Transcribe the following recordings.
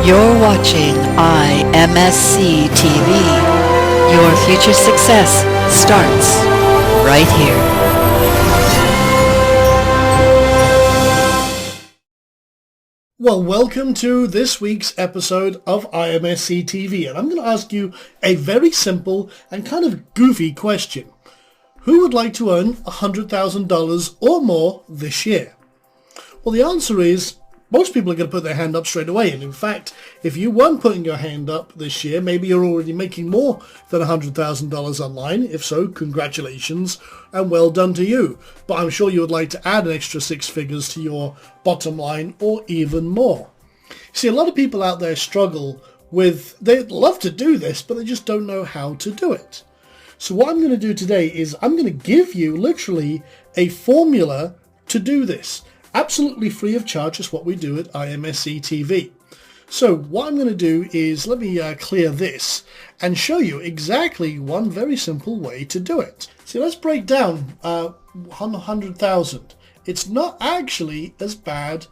You're watching IMSCTV. Your future success starts right here. Well, welcome to this week's episode of IMSCTV, and I'm going to ask you a very simple and kind of goofy question. Who would like to earn $100,000 or more this year? Well, the answer is most people are going to put their hand up straight away. And in fact, if you weren't putting your hand up this year, maybe you're already making more than $100,000 online. If so, congratulations and well done to you. But I'm sure you would like to add an extra six figures to your bottom line or even more. See, a lot of people out there struggle with, they'd love to do this, but they just don't know how to do it. So what I'm going to do today is I'm going to give you literally a formula to do this. Absolutely free of charge is what we do at IMSCTV. So what I'm going to do is let me clear this and show you exactly one very simple way to do it. So let's break down 100,000. It's not actually as bad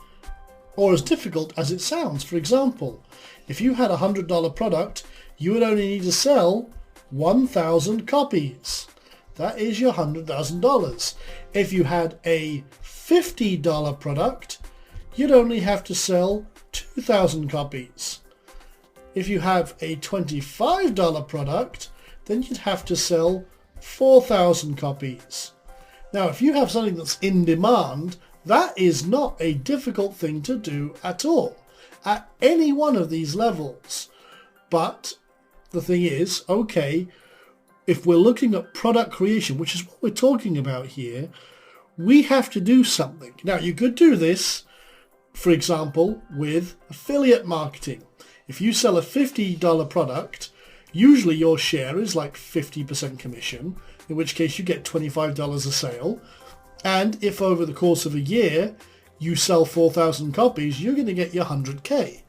or as difficult as it sounds. For example, if you had a $100 product, you would only need to sell 1,000 copies. That is your $100,000. If you had a $50 product, you'd only have to sell 2,000 copies. If you have a $25 product, then you'd have to sell 4,000 copies. Now, if you have something that's in demand, that is not a difficult thing to do at all, at any one of these levels. But the thing is, okay, if we're looking at product creation, which is what we're talking about here, we have to do something. Now, you could do this, for example, with affiliate marketing. If you sell a $50 product, usually your share is like 50% commission, in which case you get $25 a sale. And if over the course of a year you sell 4,000 copies, you're going to get your 100K.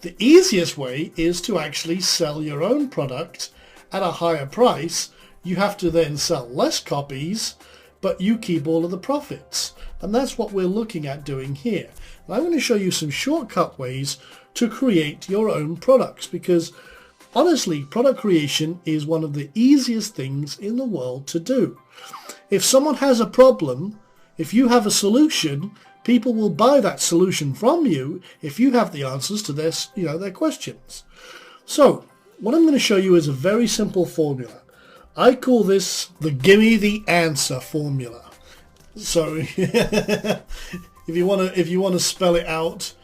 The easiest way is to actually sell your own product at a higher price. You have to then sell less copies, but you keep all of the profits. And that's what we're looking at doing here. And I'm going to show you some shortcut ways to create your own products, because honestly, product creation is one of the easiest things in the world to do. If someone has a problem, if you have a solution, people will buy that solution from you if you have the answers to their questions. So what I'm going to show you is a very simple formula. I call this the gimme the answer formula. So if you want to spell it out,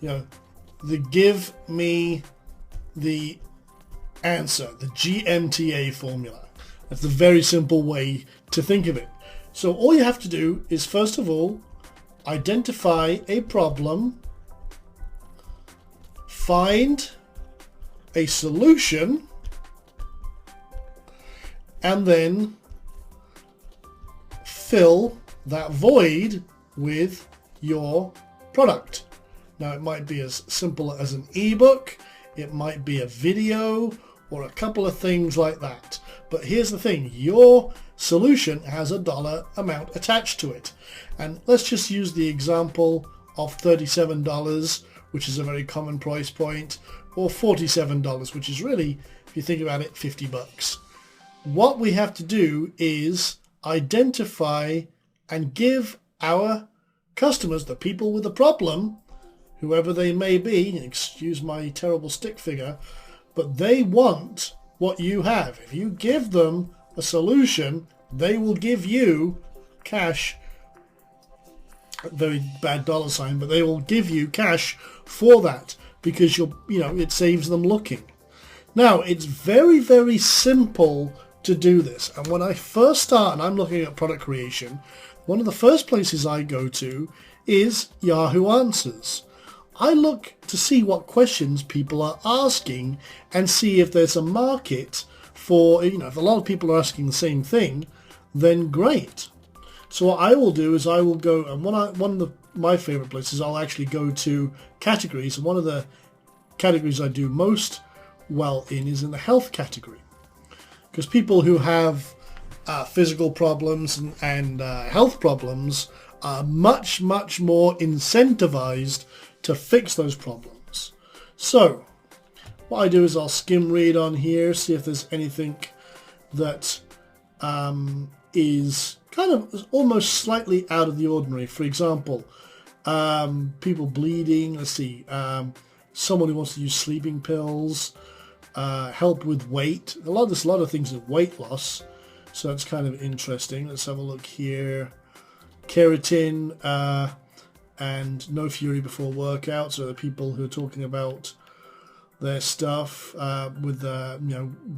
the give me the answer, the GMTA formula. That's the very simple way to think of it. So all you have to do is, first of all, identify a problem, find a solution, and then fill that void with your product. Now, it might be as simple as an ebook, it might be a video, or a couple of things like that. But here's the thing, your solution has a dollar amount attached to it. And let's just use the example of $37, which is a very common price point, or $47, which is really, if you think about it, 50 bucks. What we have to do is identify and give our customers, the people with the problem, whoever they may be, excuse my terrible stick figure, but they want what you have. If you give them a solution, they will give you cash, very bad dollar sign, but they will give you cash for that because it saves them looking. Now, it's very, very simple to do this. And when I first start and I'm looking at product creation, one of the first places I go to is Yahoo Answers. I look to see what questions people are asking and see if there's a market for, if a lot of people are asking the same thing, then great. So what I will do is I will go, and one of my favorite places, I'll actually go to categories. And one of the categories I do most well in is in the health category. Because people who have physical problems and health problems are much, much more incentivized to fix those problems. So what I do is I'll skim read on here, see if there's anything that is kind of almost slightly out of the ordinary. For example, people bleeding. Let's see. Someone who wants to use sleeping pills, help with weight. There's a lot of things with weight loss, so it's kind of interesting. Let's have a look here. Keratin and no fury before workout. So the people who are talking about their stuff with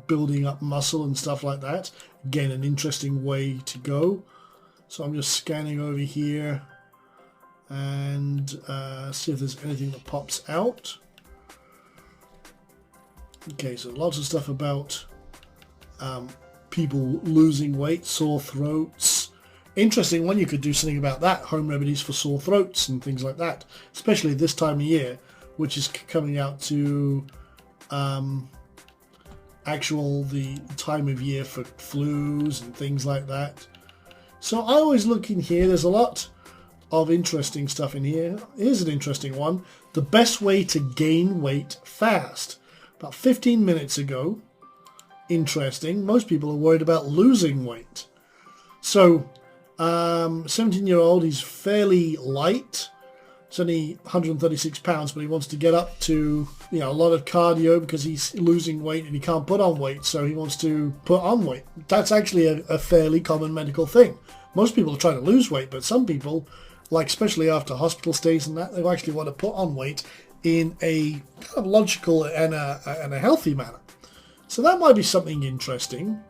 building up muscle and stuff like that. Again, an interesting way to go. So I'm just scanning over here and see if there's anything that pops out. Okay, so lots of stuff about people losing weight, sore throats. Interesting one, you could do something about that, home remedies for sore throats and things like that, especially this time of year, which is coming out to the time of year for flus and things like that. So I always look in here. There's a lot of interesting stuff in here. Here's an interesting one. The best way to gain weight fast. About 15 minutes ago. Interesting. Most people are worried about losing weight. So 17-year-old, he's fairly light. He's only 136 pounds, but he wants to get up to, a lot of cardio because he's losing weight and he can't put on weight, so he wants to put on weight. That's actually a fairly common medical thing. Most people are trying to lose weight, but some people, like especially after hospital stays and that, they actually want to put on weight in a kind of logical and a healthy manner. So that might be something interesting.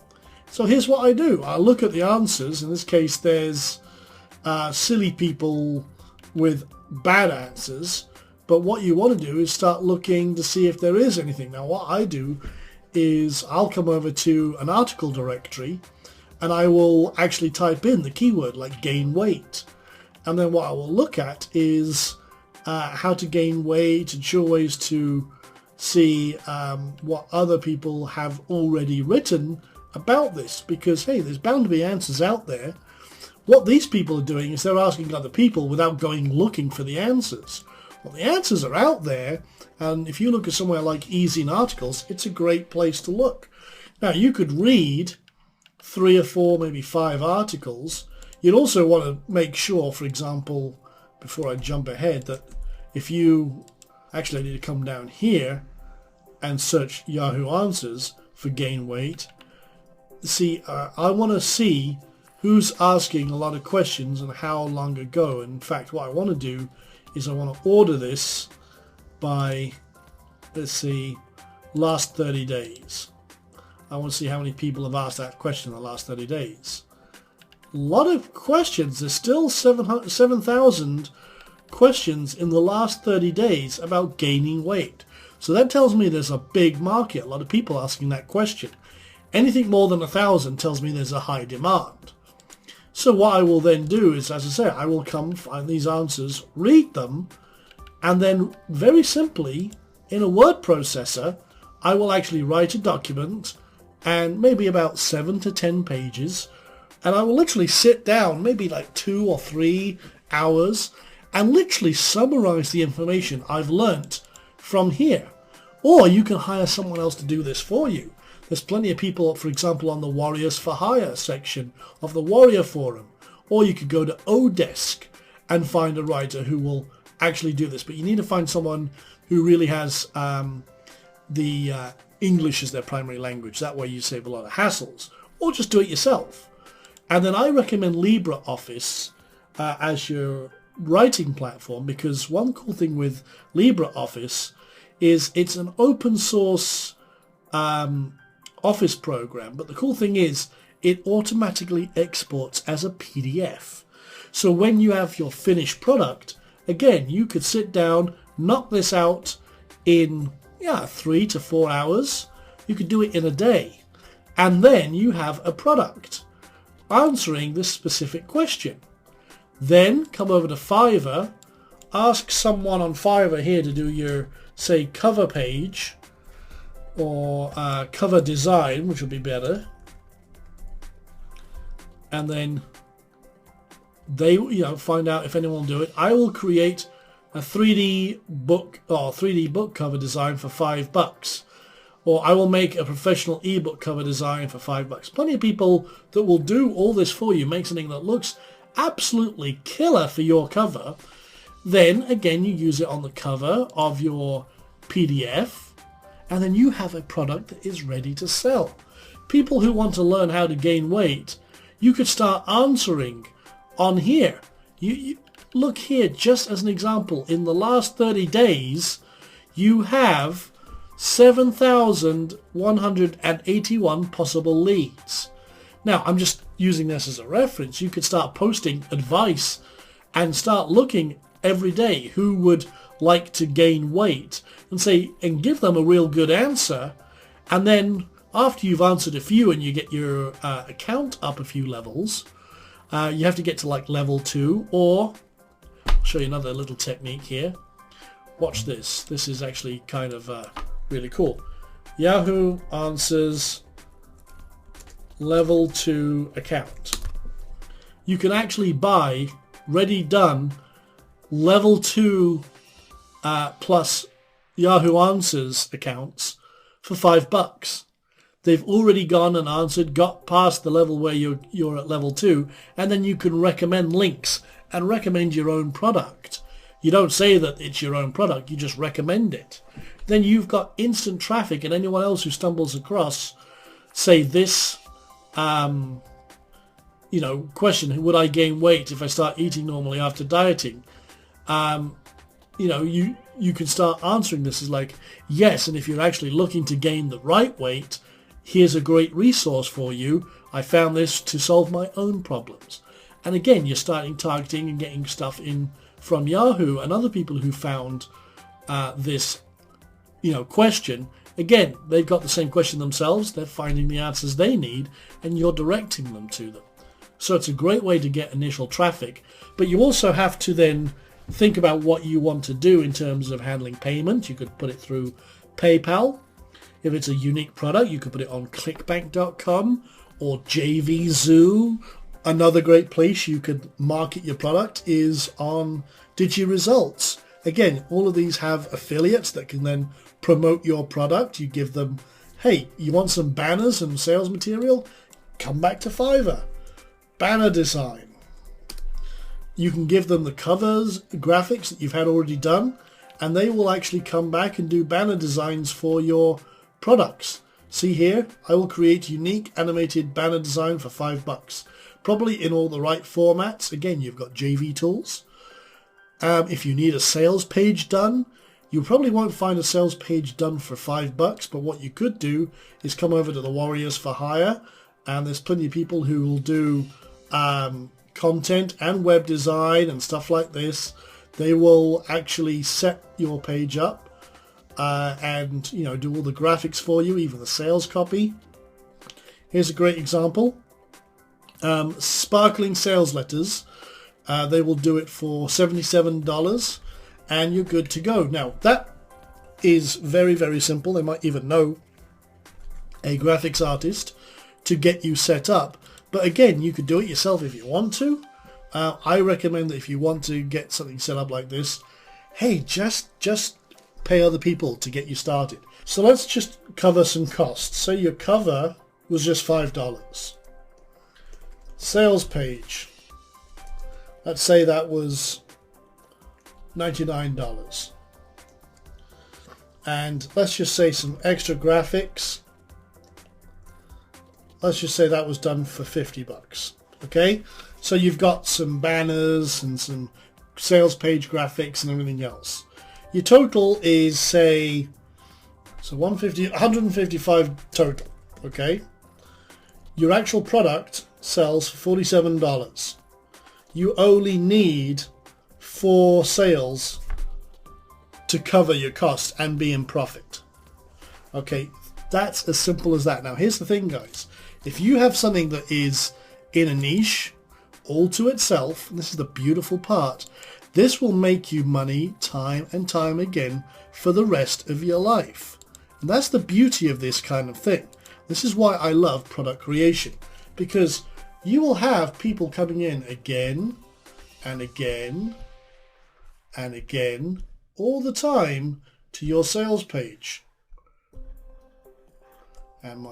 So here's what I do. I look at the answers. In this case, there's silly people with bad answers. But what you want to do is start looking to see if there is anything. Now, what I do is I'll come over to an article directory and I will actually type in the keyword like gain weight. And then what I will look at is how to gain weight and sure ways to see what other people have already written about this, because hey, there's bound to be answers out there. What these people are doing is they're asking other people without going looking for the answers. Well, the answers are out there, and if you look at somewhere like Easy in Articles, it's a great place to look. Now, you could read 3 or 4, maybe 5 articles. You'd also want to make sure, for example, before I jump ahead, that if you actually need to come down here and search Yahoo Answers for gain weight, see, I want to see who's asking a lot of questions and how long ago. In fact, what I want to do is I want to order this by, let's see, last 30 days. I want to see how many people have asked that question in the last 30 days. A lot of questions. There's still 7,000 questions in the last 30 days about gaining weight. So that tells me there's a big market, a lot of people asking that question. Anything more than 1,000 tells me there's a high demand. So what I will then do is, as I say, I will come find these answers, read them, and then very simply, in a word processor, I will actually write a document, and maybe about 7 to 10 pages, and I will literally sit down, maybe like 2 or 3 hours, and literally summarize the information I've learnt from here. Or you can hire someone else to do this for you. There's plenty of people, for example, on the Warriors for Hire section of the Warrior Forum. Or you could go to Odesk and find a writer who will actually do this. But you need to find someone who really has the English as their primary language. That way you save a lot of hassles. Or just do it yourself. And then I recommend LibreOffice as your writing platform, because one cool thing with LibreOffice is it's an open source Office program, but the cool thing is it automatically exports as a PDF. So when you have your finished product, again, you could sit down, knock this out in 3 to 4 hours. You could do it in a day, and then you have a product answering this specific question. Then come over to Fiverr, ask someone on Fiverr here to do your, say, cover page or cover design, which will be better, and then they find out if anyone will do it. I will create a 3D book or 3D book cover design for $5. Or I will make a professional ebook cover design for $5. Plenty of people that will do all this for you, make something that looks absolutely killer for your cover. Then again, you use it on the cover of your PDF, and then you have a product that is ready to sell. People who want to learn how to gain weight, you could start answering on here. You look here, just as an example, in the last 30 days, you have 7,181 possible leads. Now, I'm just using this as a reference. You could start posting advice and start looking every day who would like to gain weight and give them a real good answer. And then after you've answered a few and you get your account up a few levels, you have to get to like level 2, or I'll show you another little technique here. Watch this. This is actually kind of really cool. Yahoo Answers level 2 account. You can actually buy ready done level 2 plus Yahoo Answers accounts for $5. They've already gone and answered, got past the level where you're at level 2, and then you can recommend links and recommend your own product. You don't say that it's your own product, you just recommend it. Then you've got instant traffic, and anyone else who stumbles across, say, this question, would I gain weight if I start eating normally after dieting? You can start answering this as like, yes, and if you're actually looking to gain the right weight, here's a great resource for you. I found this to solve my own problems. And again, you're starting targeting and getting stuff in from Yahoo and other people who found this question. Again, they've got the same question themselves. They're finding the answers they need, and you're directing them to them. So it's a great way to get initial traffic. But you also have to then think about what you want to do in terms of handling payment. You could put it through PayPal. If it's a unique product, you could put it on clickbank.com or JVZoo. Another great place you could market your product is on DigiResults. Again, all of these have affiliates that can then promote your product. You give them, hey, you want some banners and sales material? Come back to Fiverr. Banner design. You can give them the covers, graphics that you've had already done, and they will actually come back and do banner designs for your products. See here, I will create unique animated banner design for $5. Probably in all the right formats. Again, you've got JV tools. If you need a sales page done, you probably won't find a sales page done for $5, but what you could do is come over to the Warriors for Hire, and there's plenty of people who will do content and web design and stuff like this. They will actually set your page up and do all the graphics for you, even the sales copy. Here's a great example. Sparkling sales letters. They will do it for $77 and you're good to go. Now that is very, very simple. They might even know a graphics artist to get you set up. But again, you could do it yourself if you want to. I recommend that if you want to get something set up like this, hey, just pay other people to get you started. So let's just cover some costs. Say your cover was just $5. Sales page. Let's say that was $99. And let's just say some extra graphics. Let's just say that was done for $50. Okay? So you've got some banners and some sales page graphics and everything else. Your total is, say, so 155 total. Okay? Your actual product sells for $47. You only need 4 sales to cover your cost and be in profit. Okay, that's as simple as that. Now here's the thing, guys. If you have something that is in a niche all to itself, and this is the beautiful part, this will make you money time and time again for the rest of your life. And that's the beauty of this kind of thing. This is why I love product creation, because you will have people coming in again and again and again all the time to your sales page. And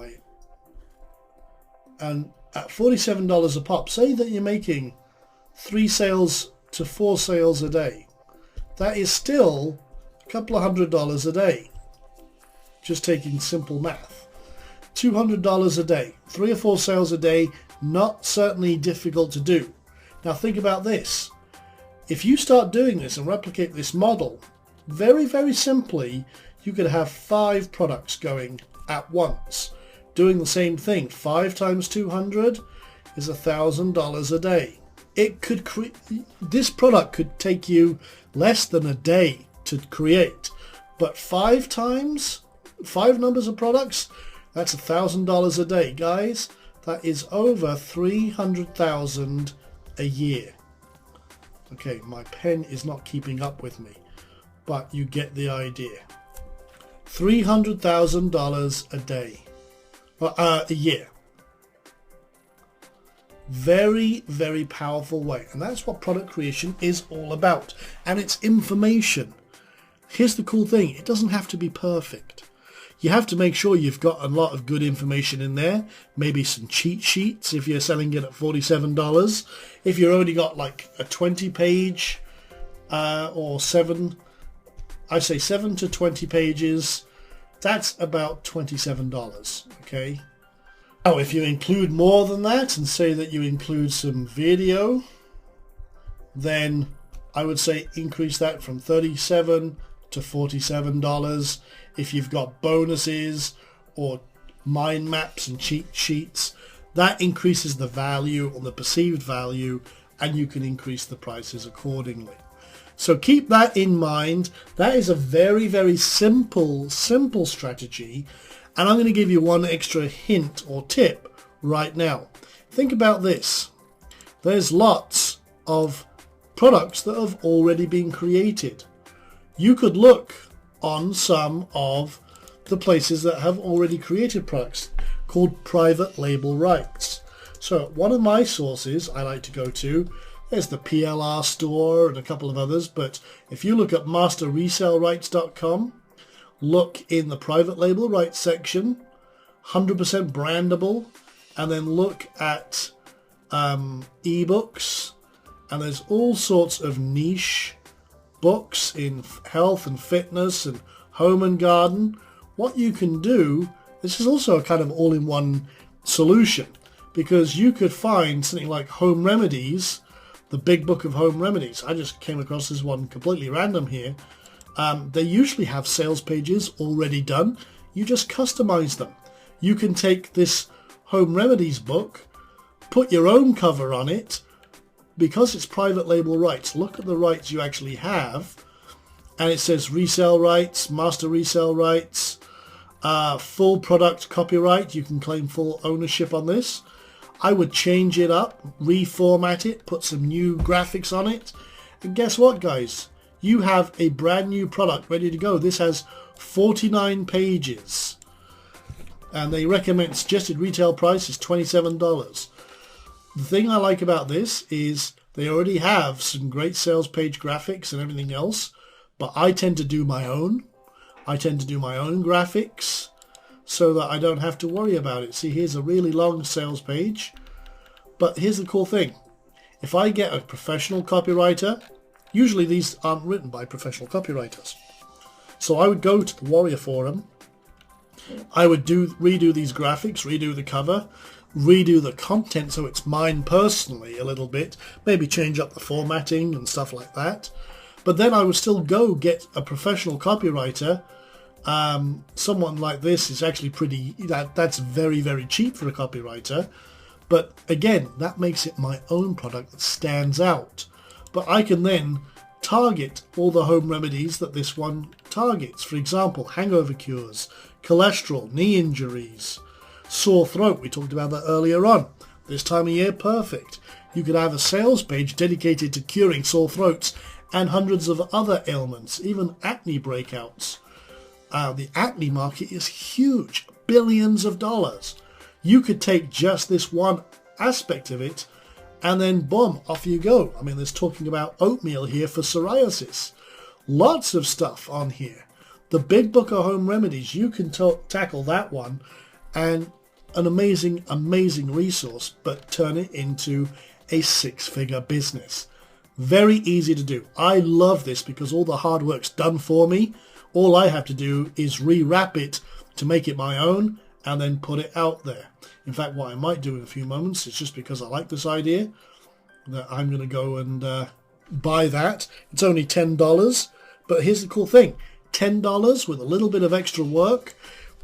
at $47 a pop, say that you're making 3 sales to 4 sales a day. That is still a couple of $100 a day. Just taking simple math. $200 a day, 3 or 4 sales a day, not certainly difficult to do. Now think about this. If you start doing this and replicate this model, very, very simply, you could have 5 products going at once, doing the same thing. 5 times 200 is $1,000 a day. This product could take you less than a day to create, but 5 numbers of products, that's $1,000 a day, guys. That is over $300,000 a year. Okay, my pen is not keeping up with me, but you get the idea. $300,000 a day, a year. Very, very powerful way, and that's what product creation is all about. And it's information. Here's the cool thing: it doesn't have to be perfect. You have to make sure you've got a lot of good information in there, maybe some cheat sheets if you're selling it at $47. If you've only got like a 20-page or 7 to 20 pages, that's about $27, okay? Now, if you include more than that and say that you include some video, then I would say increase that from $37 to $47. If you've got bonuses or mind maps and cheat sheets, that increases the value or the perceived value, and you can increase the prices accordingly. So keep that in mind. That is a very, very simple strategy. And I'm going to give you one extra hint or tip right now. Think about this. There's lots of products that have already been created. You could look on some of the places that have already created products called private label rights. So one of my sources I like to go to, there's the PLR store and a couple of others, but if you look at masterresellrights.com, look in the private label rights section, 100% brandable, and then look at ebooks, and there's all sorts of niche books in health and fitness and home and garden. What you can do, this is also a kind of all-in-one solution, because you could find something like home remedies, the big book of home remedies. I just came across this one completely random here. They usually have sales pages already done. You just customize them. You can take this home remedies book, put your own cover on it. Because it's private label rights, look at the rights you actually have, and it says resale rights, master resale rights, full product copyright. You can claim full ownership on this. I would change it up, reformat it, put some new graphics on it, and guess what, guys? You have a brand new product ready to go. This has 49 pages, and they recommend suggested retail price is $27. The thing I like about this is they already have some great sales page graphics and everything else, but I tend to do my own. I tend to do my own graphics so that I don't have to worry about it. See, here's a really long sales page, but here's the cool thing. If I get a professional copywriter, usually these aren't written by professional copywriters. So I would go to the Warrior Forum. I would redo these graphics, redo the cover, redo the content so it's mine personally a little bit, maybe change up the formatting and stuff like that. But then I would still go get a professional copywriter. Someone like this is actually that's very, very cheap for a copywriter. But again, that makes it my own product that stands out. But I can then target all the home remedies that this one targets. For example, hangover cures, cholesterol, knee injuries, sore throat. We talked about that earlier on. This time of year, perfect. You could have a sales page dedicated to curing sore throats and hundreds of other ailments, even acne breakouts. The acne market is huge, billions of dollars. You could take just this one aspect of it and then boom, off you go. I mean, there's talking about oatmeal here for psoriasis. Lots of stuff on here. The Big Book of Home Remedies, you can tackle that one, and an amazing, amazing resource, but turn it into a six-figure business. Very easy to do. I love this because all the hard work's done for me. All I have to do is rewrap it to make it my own and then put it out there. In fact, what I might do in a few moments, it's just because I like this idea, that I'm going to go and buy that. It's only $10, but here's the cool thing. $10 with a little bit of extra work.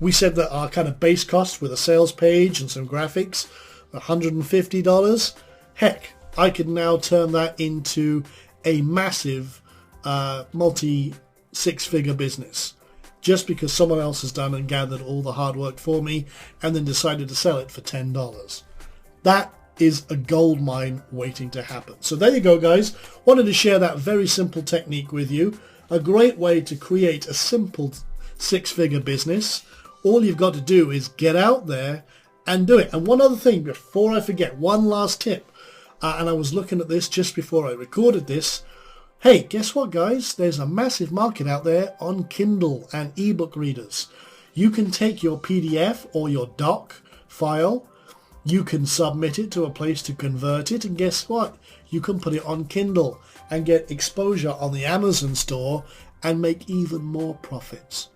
We said that our kind of base cost with a sales page and some graphics, $150. Heck, I could now turn that into a massive multi-six-figure business just because someone else has done and gathered all the hard work for me and then decided to sell it for $10. That is a gold mine waiting to happen. So there you go, guys. Wanted to share that very simple technique with you. A great way to create a simple six-figure business. All you've got to do is get out there and do it. And one other thing before I forget, one last tip. And I was looking at this just before I recorded this. Hey, guess what, guys? There's a massive market out there on Kindle and ebook readers. You can take your PDF or your doc file, you can submit it to a place to convert it, and guess what? You can put it on Kindle and get exposure on the Amazon store and make even more profits.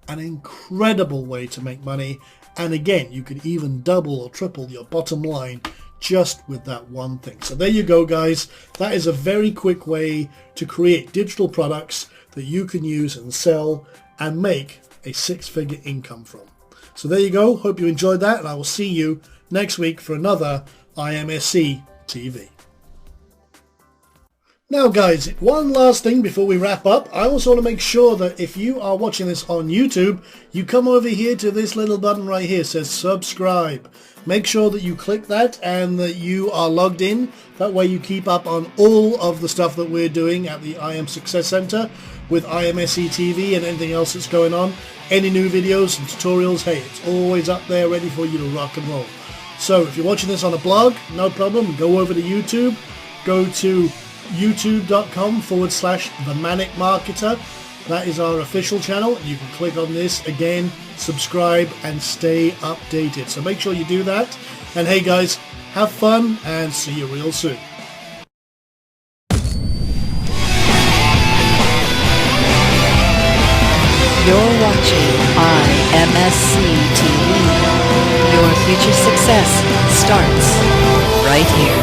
An incredible way to make money, and again, you could even double or triple your bottom line just with that one thing. So there you go, guys. That is a very quick way to create digital products that you can use and sell and make a six-figure income from. So there you go. Hope you enjoyed that, and I will see you next week for another IMSC TV. Now, guys, one last thing before we wrap up. I also want to make sure that if you are watching this on YouTube, you come over here to this little button right here. It says subscribe. Make sure that you click that and that you are logged in. That way you keep up on all of the stuff that we're doing at the IM Success Center with IMSCTV and anything else that's going on. Any new videos and tutorials, hey, it's always up there ready for you to rock and roll. So if you're watching this on a blog, no problem. Go over to YouTube. Go to youtube.com/The Manic Marketer. That is our official channel. You can click on this again, subscribe, and stay updated. So make sure you do that. And hey guys, have fun and see you real soon. You're watching IMSCTV. Your future success starts right here.